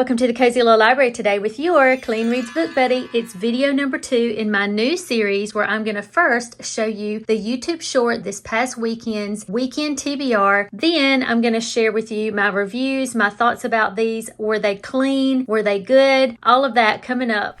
Welcome to the Cozy Little Library today with your Clean Reads Book Buddy. It's video number 2 in my new series where I'm going to first show you the YouTube short this past weekend's weekend TBR. Then I'm going to share with you my reviews, my thoughts about these. Were they clean? Were they good? All of that coming up.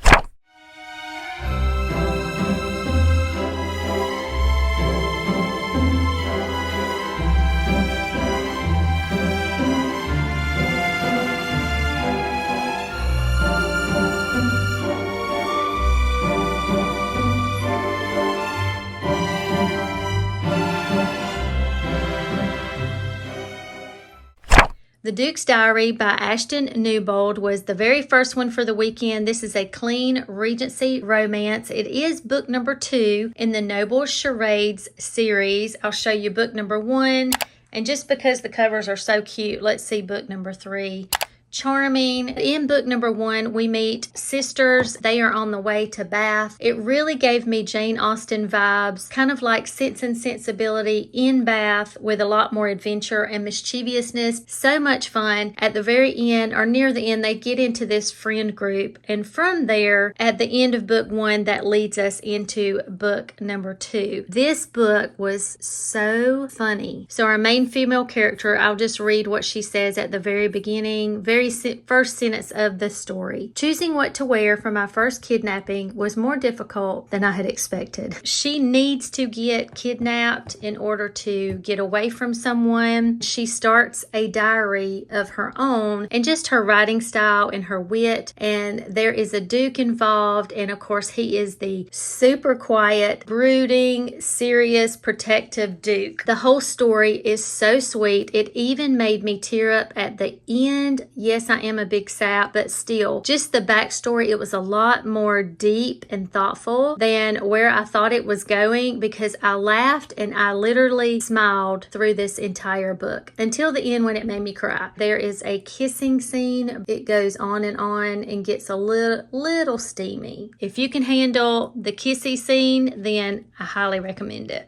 The Duke's Diary by Ashtyn Newbold was the very first one for the weekend. This is a clean Regency romance. It is book number 2 in the Newbold Charades series. I'll show you book number 1. And just because the covers are so cute, let's see book number 3. Charming. In book number 1, we meet sisters. They are on the way to Bath. It really gave me Jane Austen vibes, kind of like Sense and Sensibility in Bath with a lot more adventure and mischievousness. So much fun. At the very end, or near the end, they get into this friend group. And from there, at the end of book 1, that leads us into book number 2. This book was so funny. So our main female character, I'll just read what she says at the very beginning, first sentence of the story. Choosing what to wear for my first kidnapping was more difficult than I had expected. She needs to get kidnapped in order to get away from someone. She starts a diary of her own, and just her writing style and her wit, and there is a Duke involved, and of course he is the super quiet, brooding, serious, protective Duke. The whole story is so sweet. It even made me tear up at the end. Yes, I am a big sap, but still, just the backstory, it was a lot more deep and thoughtful than where I thought it was going, because I laughed and I literally smiled through this entire book until the end when it made me cry. There is a kissing scene. It goes on and gets a little steamy. If you can handle the kissy scene, then I highly recommend it.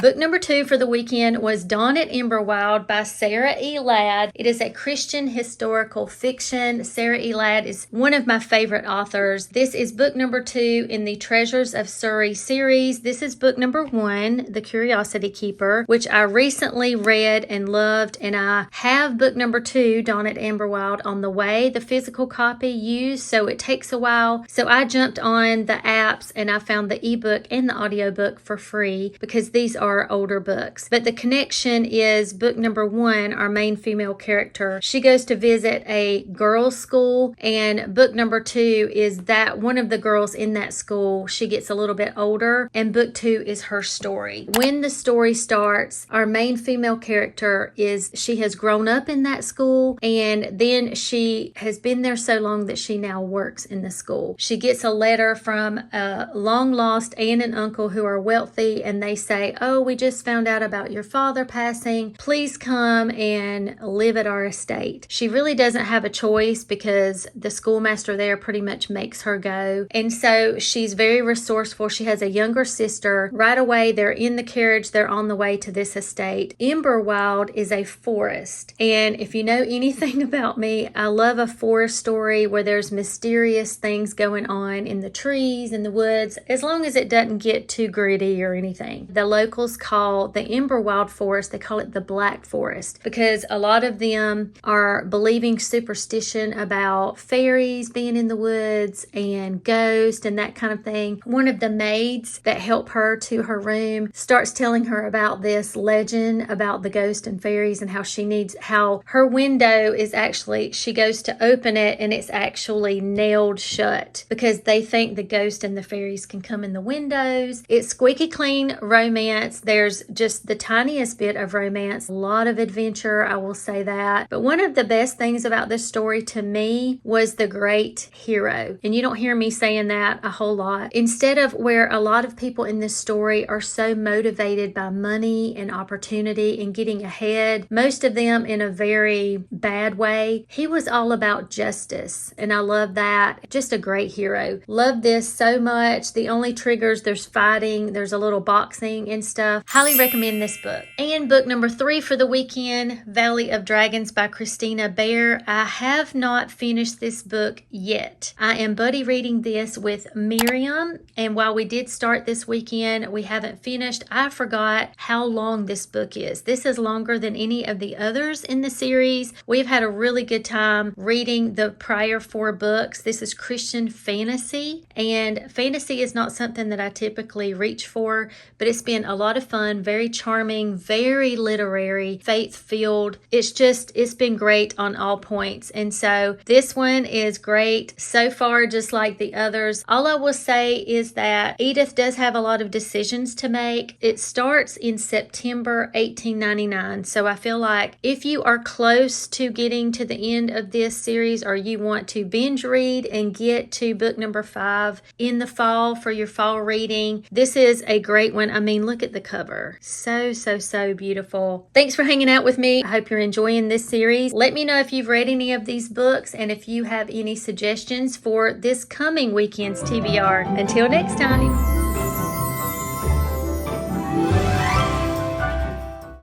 Book number 2 for the weekend was Dawn at Emberwilde by Sarah E. Ladd. It is a Christian historical fiction. Sarah E. Ladd is one of my favorite authors. This is book number 2 in the Treasures of Surrey series. This is book number 1, The Curiosity Keeper, which I recently read and loved, and I have book number 2, Dawn at Emberwilde, on the way, the physical copy used, so it takes a while. So I jumped on the apps and I found the ebook and the audiobook for free because these are older books. But the connection is book number 1, our main female character. She goes to visit a girls' school, and book number 2 is that one of the girls in that school, she gets a little bit older, and book 2 is her story. When the story starts, our main female character she has grown up in that school, and then she has been there so long that she now works in the school. She gets a letter from a long lost aunt and uncle who are wealthy, and they say, "Oh, we just found out about your father passing. Please come and live at our estate." She really doesn't have a choice because the schoolmaster there pretty much makes her go. And so she's very resourceful. She has a younger sister. Right away, they're in the carriage. They're on the way to this estate. Emberwilde is a forest. And if you know anything about me, I love a forest story where there's mysterious things going on in the trees, in the woods, as long as it doesn't get too gritty or anything. The locals call the Emberwilde forest, they call it the Black Forest, because a lot of them are believing superstition about fairies being in the woods and ghosts and that kind of thing. One of the maids that help her to her room starts telling her about this legend about the ghost and fairies, and how her window is actually, she goes to open it and it's actually nailed shut because they think the ghost and the fairies can come in the windows. It's squeaky clean romance. There's just the tiniest bit of romance, a lot of adventure, I will say that. But one of the best things about this story to me was the great hero. And you don't hear me saying that a whole lot. Instead of where a lot of people in this story are so motivated by money and opportunity and getting ahead, most of them in a very bad way, he was all about justice. And I love that. Just a great hero. Love this so much. The only triggers, there's fighting, there's a little boxing and stuff. stuff. Highly recommend this book. And book number 3 for the weekend, Valley of Dragons by Christina Baehr. I have not finished this book yet. I am buddy reading this with Miriam, and while we did start this weekend, we haven't finished. I forgot how long this book is. This is longer than any of the others in the series. We've had a really good time reading the prior 4 books. This is Christian fantasy, and fantasy is not something that I typically reach for, but it's been a lot of fun, very charming, very literary, faith-filled. It's been great on all points, and so this one is great so far, just like the others. All I will say is that Edith does have a lot of decisions to make. It starts in September 1899, so I feel like if you are close to getting to the end of this series, or you want to binge read and get to book number 5 in the fall for your fall reading, this is a great one. I mean, look at the cover. So beautiful. Thanks for hanging out with me. I hope you're enjoying this series. Let me know if you've read any of these books and if you have any suggestions for this coming weekend's TBR. Until next time.